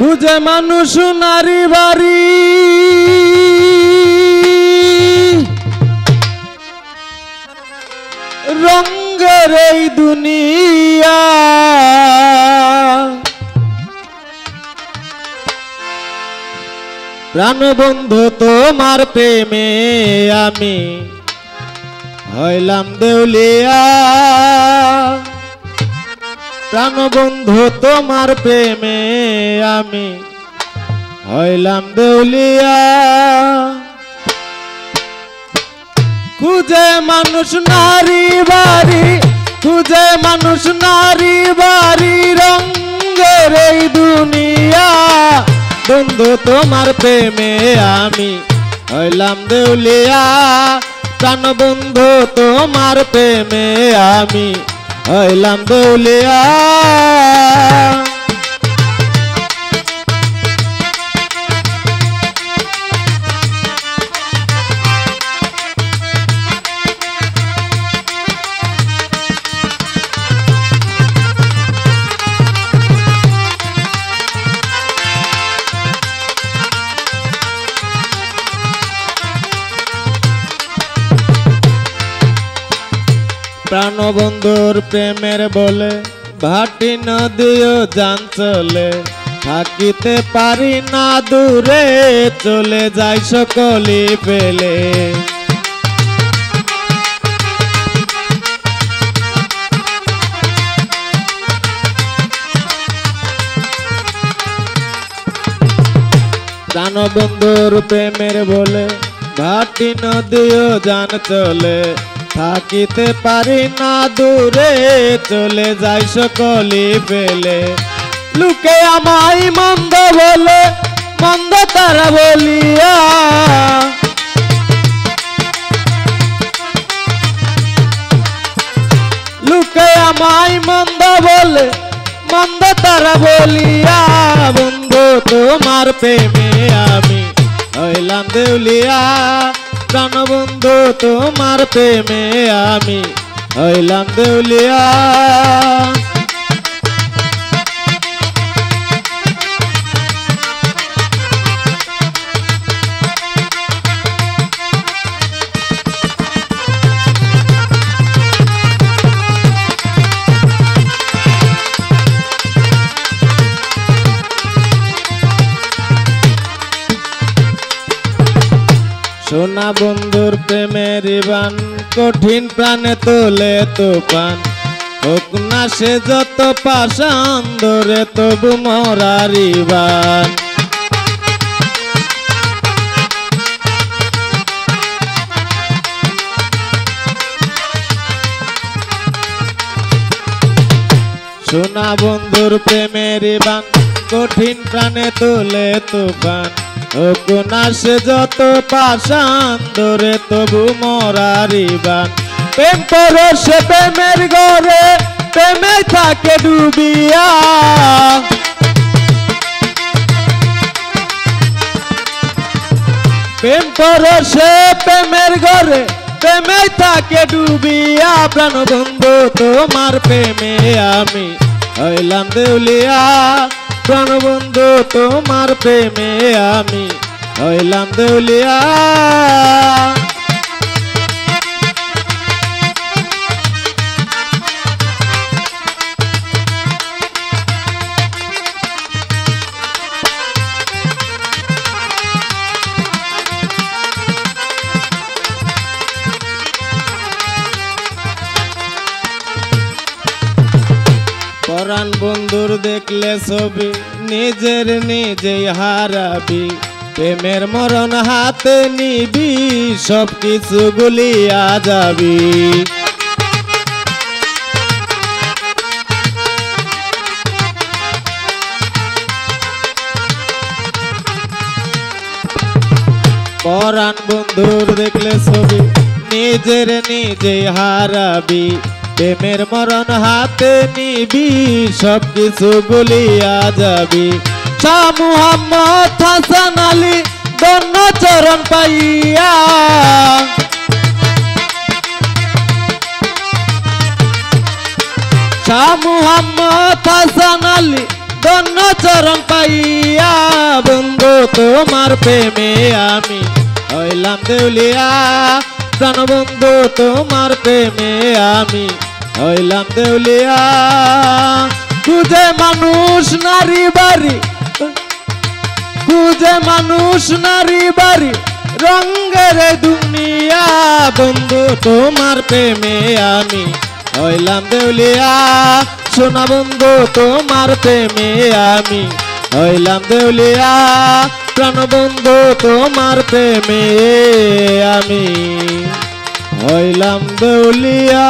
খুঁজে মানুষ নারী বাড়ি রঙের এই দুনিয়া প্রাণবন্ধু তোমার প্রেমে আমি হইলাম দেউলিয়া প্রাণবন্ধু তোমার প্রেমে আমি হইলাম দেউলিয়া খুঁজে মানুষ নারী বাড়ি খুঁজে মানুষ নারী বাড়ি রঙের এই দুনিয়া বন্ধু তোমার প্রেমে আমি হইলাম দেউলিয়া প্রাণবন্ধু তোমার প্রেমে আমি হইলাম দেউলিয়া প্রাণবন্ধুর প্রেমের বলে ভাটি নদীও জান চলে থাকিতে পারি না দূরে চলে যাই সকলি পেলে প্রাণবন্ধুর প্রেমের বলে ভাটি নদীও জান চলে থাকিতে পারি না দূরে চলে যাই সকলি পেলে লোকে আমায় মন্দ বলে মন্দ তারা বলিয়া লোকে আমায় মন্দ বলে মন্দ তারা বলিয়া বন্ধু তোমার প্রেমে আমি হইলাম দেউলিয়া প্রাণবন্ধু তোমার প্রেমে আমি হইলাম দেউলিয়া সোনা বন্ধুর প্রেমের বান কঠিন প্রাণে তোলে তুফান হোক না সে যত পাষাণ ধরে তবু মরারি বান সোনা বন্ধুর প্রেমের বান কঠিন প্রাণে তোলে তুফান হোক না সে যত পাষাণ ধরে তবু মরারি বান প্রেম পরশে প্রেমের ঘরে প্রেমে থাকে ডুবিয়া প্রেম পরশে প্রেমের ঘরে প্রেমে থাকে ডুবিয়া প্রাণবন্ধু তোমার প্রেমে আমি হইলাম দেউলিয়া প্রাণবন্ধু তোমার প্রেমে আমি হইলাম দেউলিয়া পরাণ বন্ধুর দেখলে ছবি নিজের নিজেই হারাবি প্রেমের মরণ হাতে নিবি সব কিছু গুলিয়া যাবি পরাণ বন্ধুর দেখলে ছবি নিজের নিজেই হারাবি প্রেমের মরণ হাতে নিবি সব কিছু গুলিয়া যাবি শাহ মুহাম্মদ হাসান আলী দন্ন চরণ পাইয়া শাহ মুহাম্মদ হাসান আলী ধন্য চরণ পাইয়া বন্ধু তোমার প্রেমে আমি হইলাম দেউলিয়া প্রাণ বন্ধু তোমার প্রেমে আমি হইলাম দেউলিয়া খুঁজে মানুষ নারী বাড়ি খুঁজে মানুষ নারী বাড়ি রঙ্গের দুনিয়া বন্ধু তোমার প্রেমে আমি হইলাম দেউলিয়া সোনা বন্ধু তোমার প্রেমে আমি হইলাম দেউলিয়া প্রাণ বন্ধু তোমার প্রেমে আমি হইলাম দেউলিয়া।